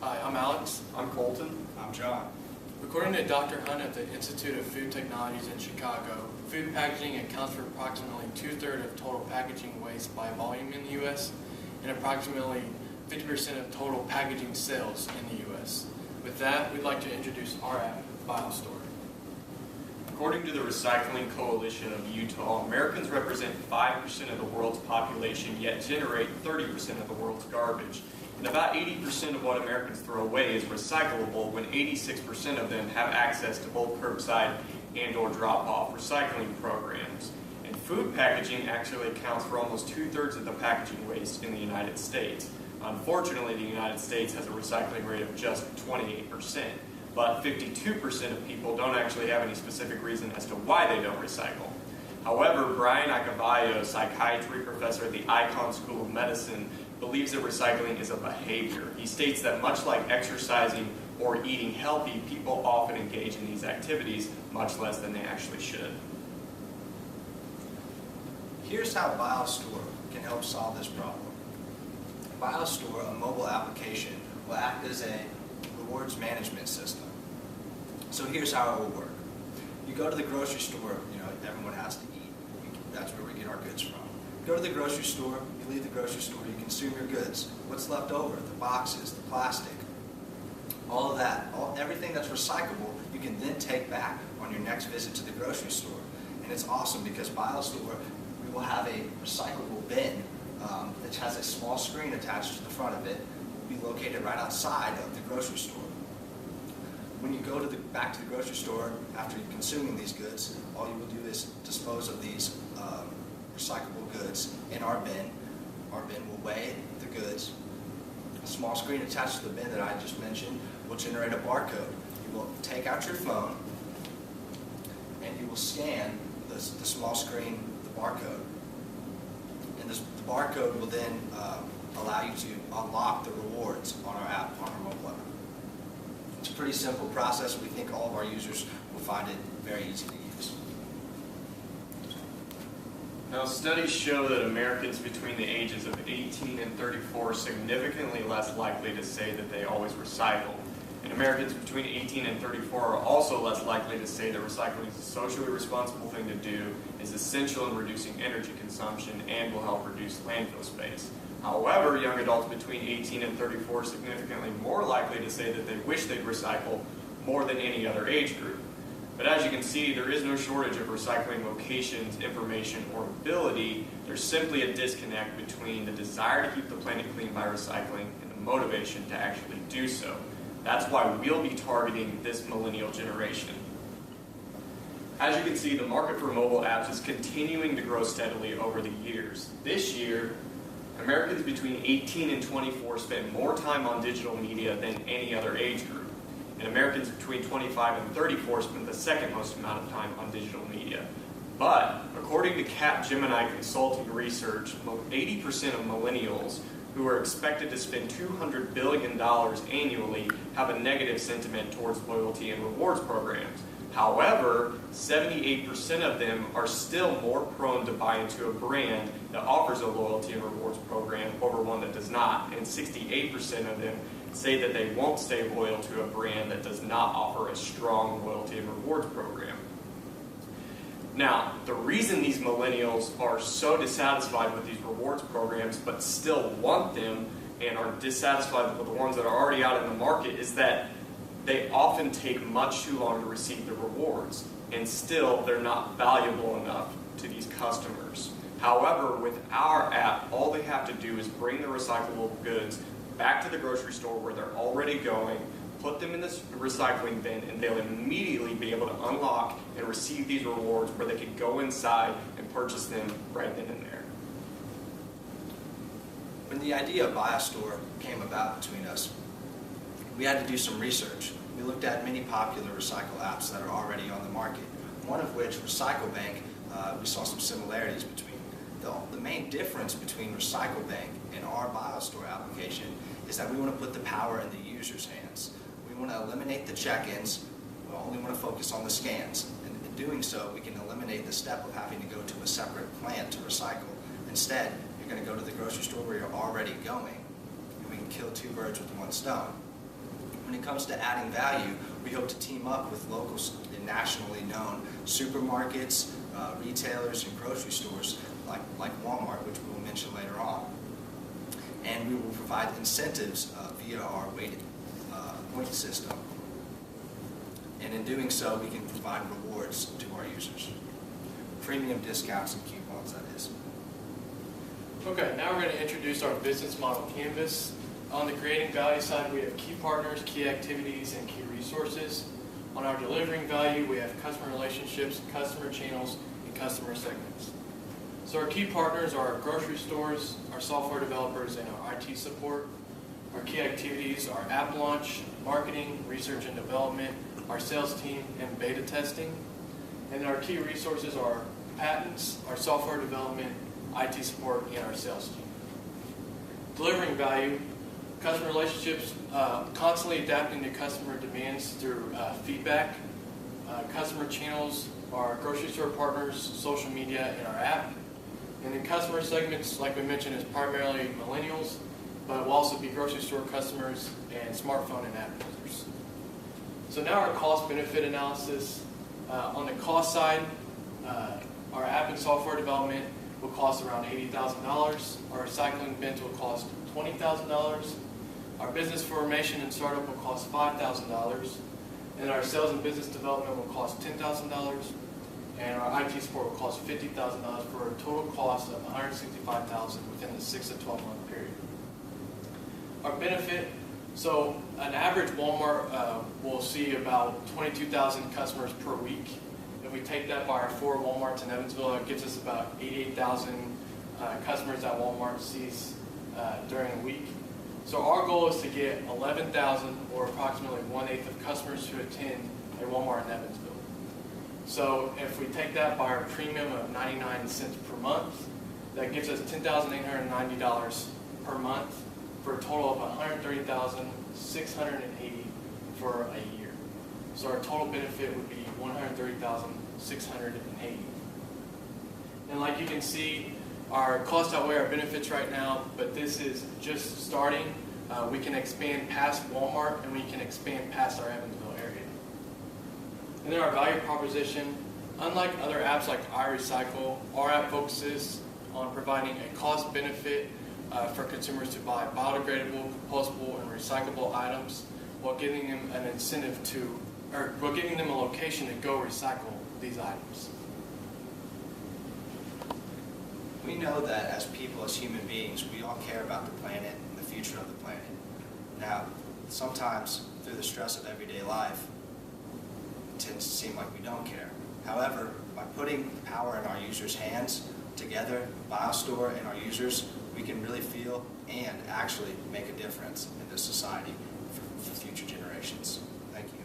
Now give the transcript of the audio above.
Hi, I'm Alex. I'm Kolton. I'm John. According to Dr. Hunt at the Institute of Food Technologies in Chicago, food packaging accounts for approximately 2/3 of total packaging waste by volume in the U.S. and approximately 50% of total packaging sales in the U.S. With that, we'd like to introduce our app, BioStore. According to the Recycling Coalition of Utah, Americans represent 5% of the world's population, yet generate 30% of the world's garbage. And about 80% of what Americans throw away is recyclable, when 86% of them have access to both curbside and/or drop-off recycling programs. And food packaging actually accounts for almost 2/3 of the packaging waste in the United States. Unfortunately, the United States has a recycling rate of just 28%, but 52% of people don't actually have any specific reason as to why they don't recycle. However, Brian Acavallo, psychiatry professor at the Icahn School of Medicine, believes that recycling is a behavior. He states that much like exercising or eating healthy, people often engage in these activities much less than they actually should. Here's how BioStore can help solve this problem. BioStore, a mobile application, will act as a rewards management system. So here's how it will work. You go to the grocery store, everyone has to eat. That's where we get our goods from. You go to the grocery store, you leave the grocery store, you consume your goods. What's left over? The boxes, the plastic, all of that, everything that's recyclable, you can then take back on your next visit to the grocery store. And it's awesome because BioStore, we will have a recyclable bin that has a small screen attached to the front of it. It will be located right outside of the grocery store. When you go back to the grocery store after consuming these goods, all you will do is dispose of these recyclable goods in our bin. Our bin will weigh the goods. A small screen attached to the bin that I just mentioned will generate a barcode. You will take out your phone and you will scan the small screen, the barcode. And the barcode will then allow you to unlock the rewards on our app, on our mobile app. It's a pretty simple process. We think all of our users will find it very easy to use. Now, studies show that Americans between the ages of 18 and 34 are significantly less likely to say that they always recycle. And Americans between 18 and 34 are also less likely to say that recycling is a socially responsible thing to do, is essential in reducing energy consumption, and will help reduce landfill space. However, young adults between 18 and 34 are significantly more likely to say that they wish they'd recycle more than any other age group. But as you can see, there is no shortage of recycling locations, information, or ability. There's simply a disconnect between the desire to keep the planet clean by recycling and the motivation to actually do so. That's why we'll be targeting this millennial generation. As you can see, the market for mobile apps is continuing to grow steadily over the years. This year, Americans between 18 and 24 spend more time on digital media than any other age group. And Americans between 25 and 34 spend the second most amount of time on digital media. But according to Capgemini Consulting Research, 80% of millennials who are expected to spend $200 billion annually have a negative sentiment towards loyalty and rewards programs. However, 78% of them are still more prone to buy into a brand that offers a loyalty and rewards program over one that does not, and 68% of them say that they won't stay loyal to a brand that does not offer a strong loyalty and rewards program. Now, the reason these millennials are so dissatisfied with these rewards programs but still want them and are dissatisfied with the ones that are already out in the market is that they often take much too long to receive the rewards, and still they're not valuable enough to these customers. However, with our app, all they have to do is bring the recyclable goods back to the grocery store where they're already going, put them in this recycling bin, and they'll immediately be able to unlock and receive these rewards where they can go inside and purchase them right then and there. When the idea of BioStore came about between us, we had to do some research. We looked at many popular recycle apps that are already on the market, one of which, RecycleBank, we saw some similarities between. The main difference between RecycleBank and our BioStore application is that we want to put the power in the user's hands. We want to eliminate the check-ins. We only want to focus on the scans. And in doing so, we can eliminate the step of having to go to a separate plant to recycle. Instead, you're going to go to the grocery store where you're already going, and we can kill two birds with one stone. When it comes to adding value, we hope to team up with local and nationally known supermarkets, retailers, and grocery stores like Walmart, which we will mention later on. And we will provide incentives via our weighted point system. And in doing so, we can provide rewards to our users. Premium discounts and coupons, that is. Okay, now we're going to introduce our business model canvas. On the creating value side, we have key partners, key activities, and key resources. On our delivering value, we have customer relationships, customer channels, and customer segments. So our key partners are our grocery stores, our software developers, and our IT support. Our key activities are app launch, marketing, research and development, our sales team, and beta testing. And our key resources are patents, our software development, IT support, and our sales team. Delivering value, customer relationships, constantly adapting to customer demands through feedback. Customer channels, our grocery store partners, social media, and our app. And then customer segments, like we mentioned, is primarily millennials, but it will also be grocery store customers and smartphone and app users. So now our cost-benefit analysis. On the cost side, our app and software development will cost around $80,000. Our recycling bins will cost $20,000. Our business formation and startup will cost $5,000. And our sales and business development will cost $10,000. And our IT support will cost $50,000 for a total cost of $165,000 within the 6 to 12 month period. Our benefit, so an average Walmart will see about 22,000 customers per week. If we take that by our 4 Walmarts in Evansville, it gives us about 88,000 customers that Walmart sees during a week. So our goal is to get 11,000, or approximately 1/8 of customers to attend a Walmart in Evansville. So if we take that by our premium of 99 cents per month, that gives us $10,890 per month for a total of $130,680 for a year. So our total benefit would be $130,680. And like you can see, our costs outweigh our benefits right now, but this is just starting. We can expand past Walmart, and we can expand past our Evansville area. And then our value proposition, unlike other apps like iRecycle, our app focuses on providing a cost benefit for consumers to buy biodegradable, compostable, and recyclable items, while giving them an incentive to, or while giving them a location to go recycle these items. We know that as people, as human beings, we all care about the planet and the future of the planet. Now, sometimes through the stress of everyday life, it tends to seem like we don't care. However, by putting power in our users' hands together, BioStore and our users, we can really feel and actually make a difference in this society for future generations. Thank you.